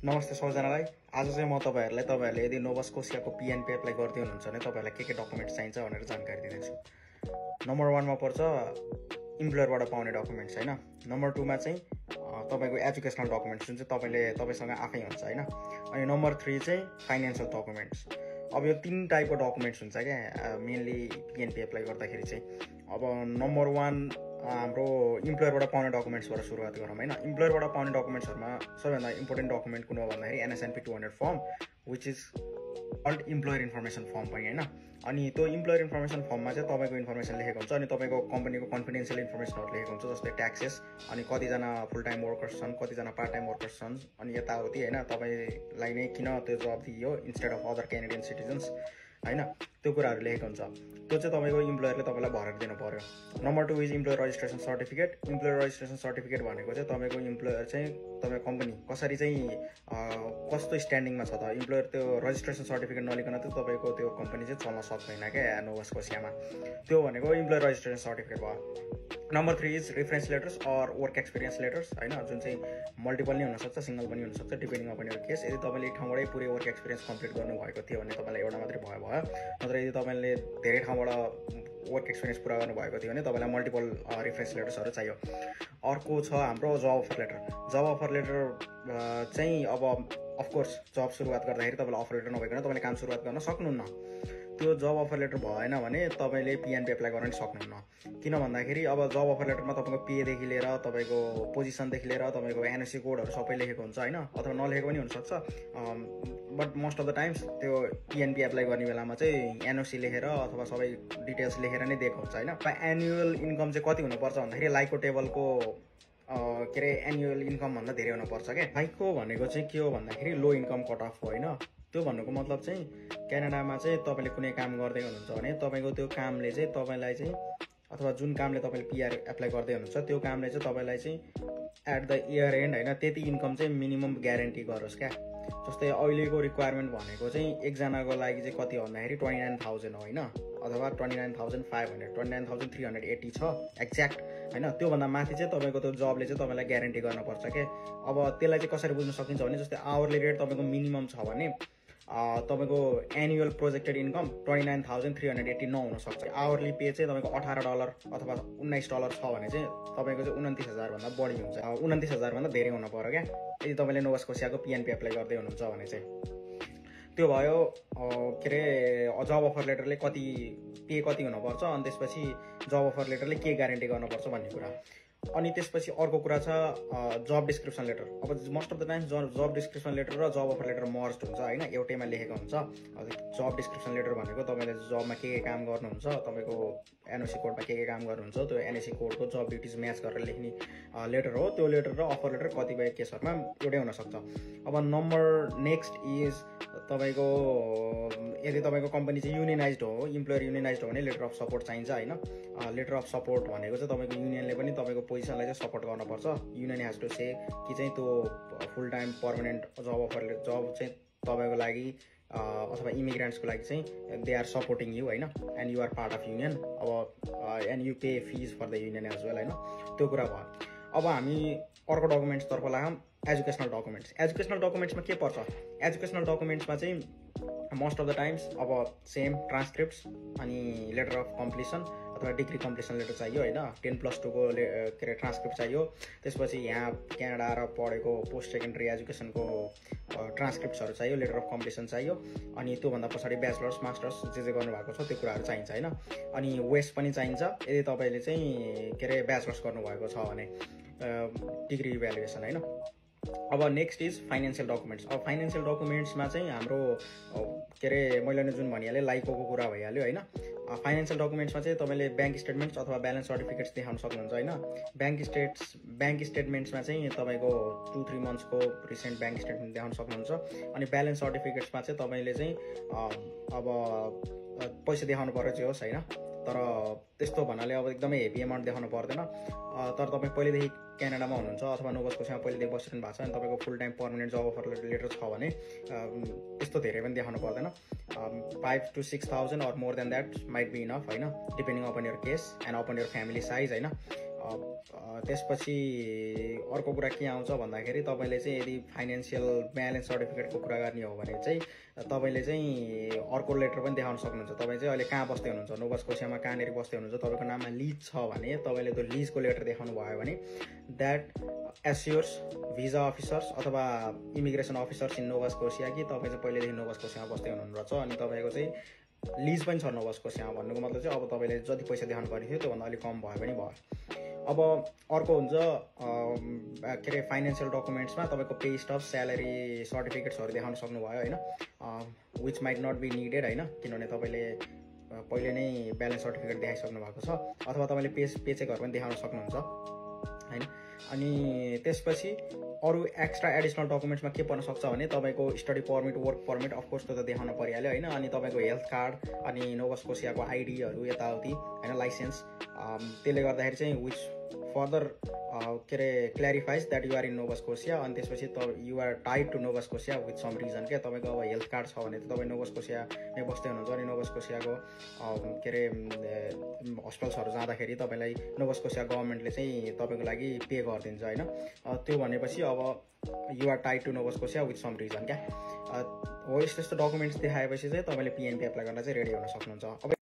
नमस्ते सबैजनालाई। आज चाहिँ म तपाईहरुले यदि नोभा स्कोशियाको पिएनपी एप्लाई गर्दै हुनुहुन्छ भने तपाईहरुलाई के डकुमेन्ट्स चाहिन्छ भनेर जानकारी दिनेछु। नम्बर 1 मा पर्छ इम्प्लोयरबाट पाउने डकुमेन्ट्स हैन। नम्बर 2 मा चाहिँ तपाईको एजुकेशनल डकुमेन्ट्स जुन चाहिँ तपाईसँग आफै हुन्छ हैन। अनि नम्बर 3 चाहिँ फाइनान्शियल डकुमेन्ट्स। अब यो 3 टाइपको डकुमेन्ट्स हुन्छ क्या मेनली पिएनपी एप्लाई गर्दाखेरि चाहिँ। अब नम्बर 1 हाम्रो इम्प्लोयरबाट पाउने डकुमेन्ट्सबाट सुरुवात गरौँ हैन। इम्प्लोयरबाट पाउने डकुमेन्ट्सहरुमा सबैभन्दा इम्पोर्टेन्ट डकुमेन्ट कुन हो भन्दाखेरि NSNP 200 form which is called employer information form पनि हैन। अनि त्यो इम्प्लोयर इन्फर्मेसन फर्ममा चाहिँ तपाईको इन्फर्मेसन लेखेको हुन्छ अनि तपाईको कम्पनीको कन्फिडेन्शियल इन्फर्मेसनहरु लेखेको हुन्छ, जस्तै ट्याक्सेस अनि कतिजना फुल टाइम वर्कर्स छन्, कतिजना पार्ट टाइम वर्कर्स छन् अनि यताउति हैन। तपाईलाई नै किन त्यो जब दियो instead of other Canadian citizens हैन, त्यो कुराहरु लेखेको हुन्छ। त्यो चाहिँ तपाईको इम्प्लोयरले तपाईलाई भरेर दिनु पर्यो। Number 2 is employer registration certificate. Employer registration certificate भनेको चाहिँ तपाईको इम्प्लोयर चाहिँ तपाईको कम्पनी कसरी चाहिँ कस्तो स्ट्यान्डिङमा छ त। इम्प्लोयर त्यो रजिस्ट्रेसन सर्टिफिकेट नलिकन त तपाईको त्यो कम्पनी चाहिँ चल्न सक्दैन क्या नोभा स्कोशियामा। त्यो भनेको इम्प्लोयर रजिस्ट्रेसन सर्टिफिकेट भयो। Number 3 is reference letters or work experience letters हैन, जुन चाहिँ मल्टिपल नि हुन सक्छ, सिंगल पनि हुन सक्छ, डिपेन्डिङ अपन योर केस। यदि तपाईले एक ठाउँबाटै पुरै वर्क एक्सपिरियन्स कम्प्लिट गर्नु भएको थियो भने तपाईलाई एउटा मात्रै भयो। नत्र यदि तपाईले धेरै ठाउँबाट वर्क एक्सपिरियन्स पुरा गर्नु भएको थियो भने तपाईलाई मल्टिपल रेफरेन्स लेटर्सहरु चाहियो। अर्को छ हाम्रो जब अफर लेटर। जब अफर लेटर चाहिँ अब अफ कोर्स जब सुरुवात गर्दाखेरि तपाईलाई अफर लेटर नभइकन तपाईले काम सुरुवात गर्न सक्नुहुन्न। त्यो जब अफर लेटर भएन भने तपाईले पिएनपी एप्लाई गर्न नि सक्नुहुन्न। किन भन्दाखेरि अब जब अफर लेटरमा तपाईको पे देखि लिएर तपाईको पोजिसन देखि लिएर तपाईको एनओसी कोडहरु सबै लेखेको हुन्छ हैन, अथवा नलेखेको पनि हुन सक्छ। But most of the times त्यो पिएनपी एप्लाई गर्ने बेलामा चाहिँ एनओसी लेखेर अथवा सबै डिटेल्स लेखेर नै दिएको हुन्छ हैन। एनुअल इन्कम चाहिँ कति हुनुपर्छ भन्दाखेरि लाइकको टेबलको के रे एनुअल इन्कम भन्दा धेरै हुनुपर्छ क्या। लाइकको भनेको चाहिँ के हो भन्दाखेरि लो इन्कम कट अफ हो हैन। त्यो भन्नुको मतलब चाहिँ क्यानाडामा चाहिँ तपाईले कुनै काम गर्दै हुनुहुन्छ भने तपाईको त्यो कामले चाहिँ तपाईलाई चाहिँ अथवा जुन कामले तपाईले पीआर एप्लाई गर्दै हुनुहुन्छ त्यो कामले चाहिँ तपाईलाई चाहिँ एट द इयर एन्ड हैन त्यति इन्कम चाहिँ मिनिमम ग्यारेन्टी गरोस् क्या। जस्तै अहिलेको रिक्वायरमेन्ट भनेको चाहिँ एकजनाको लागि चाहिँ कति हो भन्दाखेरि 29000 हो हैन, अथवा 29500 29380 छ एक्ज्याक्ट हैन। त्यो भन्दा माथि चाहिँ तपाईको त्यो जबले चाहिँ तपाईलाई ग्यारेन्टी गर्नुपर्छ के। अब त्यसलाई चाहिँ कसरी बुझ्न सकिन्छ भने जस्तै आवरली रेट तपाईको मिनिमम छ भने तपाईको एनुअल प्रोजेक्टेड इन्कम 29380 नहुन सक्छ। आवरली पे चाहिँ तपाईको $18 अथवा $19 छ भने चाहिँ तपाईको चाहिँ 29000 भन्दा बढी हुन्छ, 29000 भन्दा धेरै हुन पर्यो क्या यदि तपाईले नोभा स्कोशियाको पिएनपी एप्लाई गर्दै हुनुहुन्छ भने चाहिँ। त्यो भयो के रे जब अफर लेटरले कति पे कति हुनुपर्छ अनि त्यसपछि जब अफर लेटरले के ग्यारेन्टी गर्नुपर्छ भन्ने कुरा। अनि त्यसपछि अर्को कुरा छ जब डिस्क्रिप्सन लेटर। अब मोस्ट अफ द टाइम्स जब डिस्क्रिप्सन लेटर र जब अफर लेटर मर्ज्ड हुन्छ हैन, एउटैमा लेखेको हुन्छ। जब डिस्क्रिप्सन लेटर भनेको तपाईले जबमा के काम गर्नुहुन्छ, तपाईको एनओसी कोडमा के काम गर्नुहुन्छ, त्यो एनओसी कोडको जब ड्युटिज म्याच गरेर लेख्ने लेटर हो। त्यो लेटर र अफर लेटर कतिपय केसहरुमा एउटै हुन सक्छ। अब नम्बर नेक्स्ट इज तपाईको यदि तपाईको कम्पनी चाहिँ युनियनाइज्ड हो, इम्प्लोयर युनियनाइज्ड हो भने लेटर अफ सपोर्ट चाहिन्छ हैन। लेटर अफ सपोर्ट भनेको चाहिँ तपाईको युनियनले पनि तपाईको पोजिसनलाई चाहिँ सपोर्ट गर्नुपर्छ। युनियन हेज टु से कि चाहिँ त्यो full time permanent job offer job चाहिँ तपाईको लागि अथवा इमिग्रेन्ट्सको लागि चाहिँ दे आर सपोर्टिङ यु हैन and you are part of union. अब and you pay fees for the union as well हैन। त्यो कुरा भयो। अब हामी अर्को डकुमेन्ट्स तर्फ लागौँ, एजुकेशनल डकुमेन्ट्स। एजुकेशनल डकुमेन्ट्समा के पर्छ? एजुकेशनल डकुमेन्ट्समा चाहिँ मोस्ट अफ द टाइम्स अब सेम ट्रान्सक्रिप्ट्स अनि लेटर अफ कम्प्लिसन अथवा डिग्री कम्प्लिसन लेटर चाहियो हैन। 10+2 को के रे ट्रान्सक्रिप्ट चाहियो। त्यसपछि यहाँ क्यानाडा र पढेको पोस्ट सेकेन्डरी एजुकेसनको ट्रान्सक्रिप्ट्सहरु चाहियो, लेटर अफ कम्प्लिसन चाहियो। अनि त्योभन्दा पछाडि ब्याचलर्स मास्टर्स जे गर्नुभएको छ त्यो कुराहरु चाहिन्छ हैन। अनि वेस्ट पनि चाहिन्छ यदि तपाईले चाहिँ के रे ब्याचलर्स गर्नुभएको छ भने डिग्री इभ्यालुएसन हैन। अब नेक्स्ट इज फाइनान्शियल डकुमेन्ट्स। अब फाइनान्शियल डकुमेन्ट्समा चाहिँ हाम्रो के रे मैले जुन भनिहालेँ लाइकको कुरा भइहाल्यो हैन। फाइनान्शियल डकुमेन्ट्समा चाहिँ तपाईले ब्याङ्क स्टेटमेन्ट्स अथवा ब्यालेन्स सर्टिफिकेट्स देखाउन सक्नुहुन्छ हैन। ब्याङ्क स्टेटमेन्ट्समा चाहिँ तपाईको 2-3 मन्थ्सको रिसेन्ट ब्याङ्क स्टेटमेन्ट देखाउन सक्नुहुन्छ। अनि ब्यालेन्स सर्टिफिकेट्समा चाहिँ तपाईले चाहिँ अब पैसा देखाउनु पर्यो जे होस् हैन। तर त्यस्तो भन्नाले अब एकदमै हेभी अमाउन्ट देखाउनु पर्दैन। तर तपाई पहिलेदेखि क्यानाडामा हुनुहुन्छ अथवा नोभा स्कोशियामा पहिलेदेखि बसिरहनु भएको छ अनि तपाईको फुल time permanent job offer letter छ भने त्यस्तो धेरै पनि देखाउनु पर्दैन। 5 to 6,000 or more than that might be enough हैन, depending upon your case and upon your family size हैन। त्यसपछि अर्को कुरा के आउँछ भन्दाखेरि तपाईँले चाहिँ यदि फाइनेन्सियल ब्यालेन्स सर्टिफिकेटको कुरा गर्ने हो भने चाहिँ तपाईँले चाहिँ अर्को लेटर पनि देखाउन सक्नुहुन्छ। तपाईँ चाहिँ अहिले कहाँ बस्दै हुनुहुन्छ, नोभा स्कोसियामा कहाँनिर बस्दै हुनुहुन्छ, तपाईँको नाममा लिज छ भने तपाईँले त्यो लिजको लेटर देखाउनु भयो भने द्याट एस्योर्स भिजा अफिसर्स अथवा इमिग्रेसन अफिसर्स इन नोभा स्कोसिया कि तपाईँ चाहिँ पहिलेदेखि नोभा स्कोसियामा बस्दै हुनुहुन्छ अनि तपाईँको चाहिँ लिज पनि छ नोभा स्कोसियामा। भन्नुको मतलब चाहिँ अब तपाईँले जति पैसा देखाउनु पर्ने थियो त्योभन्दा अलिक कम भयो भने भयो। अब अर्को हुन्छ के अरे फाइनेन्सियल डकुमेन्ट्समा तपाईँको पे स्टप, स्यालेरी सर्टिफिकेट्सहरू देखाउन सक्नुभयो होइन, which might not be needed होइन, किनभने तपाईँले पहिले नै ब्यालेन्स सर्टिफिकेट देखाइसक्नु भएको छ, अथवा तपाईँले पेचेकहरू पनि देखाउन सक्नुहुन्छ होइन। अनि त्यसपछि अरू एक्स्ट्रा एडिसनल डकुमेन्ट्समा के पर्न सक्छ भने तपाईँको study permit, work permit, of course त्यो त देखाउन परिहाल्यो होइन, अनि तपाईँको हेल्थ कार्ड अनि नोभा स्कोसियाको आइडीहरू यताउति होइन, लाइसेन्स, त्यसले गर्दाखेरि चाहिँ विच फर्दर के अरे clarifies that you are in Nova Scotia. अनि त्यसपछि you are tied to Nova Scotia with some reason क्या। तपाईँको अब हेल्थ कार्ड छ भने चाहिँ तपाईँ नोभा स्कोसियामै बस्दै हुनुहुन्छ अनि नोभा स्कोसियाको के अरे हस्पिटल्सहरू जाँदाखेरि तपाईँलाई नोभा स्कोसिया गभर्मेन्टले चाहिँ तपाईँको लागि पे गरिदिन्छ होइन। त्यो भनेपछि अब you are tied to Nova Scotia with some reason क्या हो। यस्तो डकुमेन्ट्स देखाएपछि चाहिँ तपाईँले पिएनपी एप्लाई गर्न चाहिँ रेडी हुन सक्नुहुन्छ। अब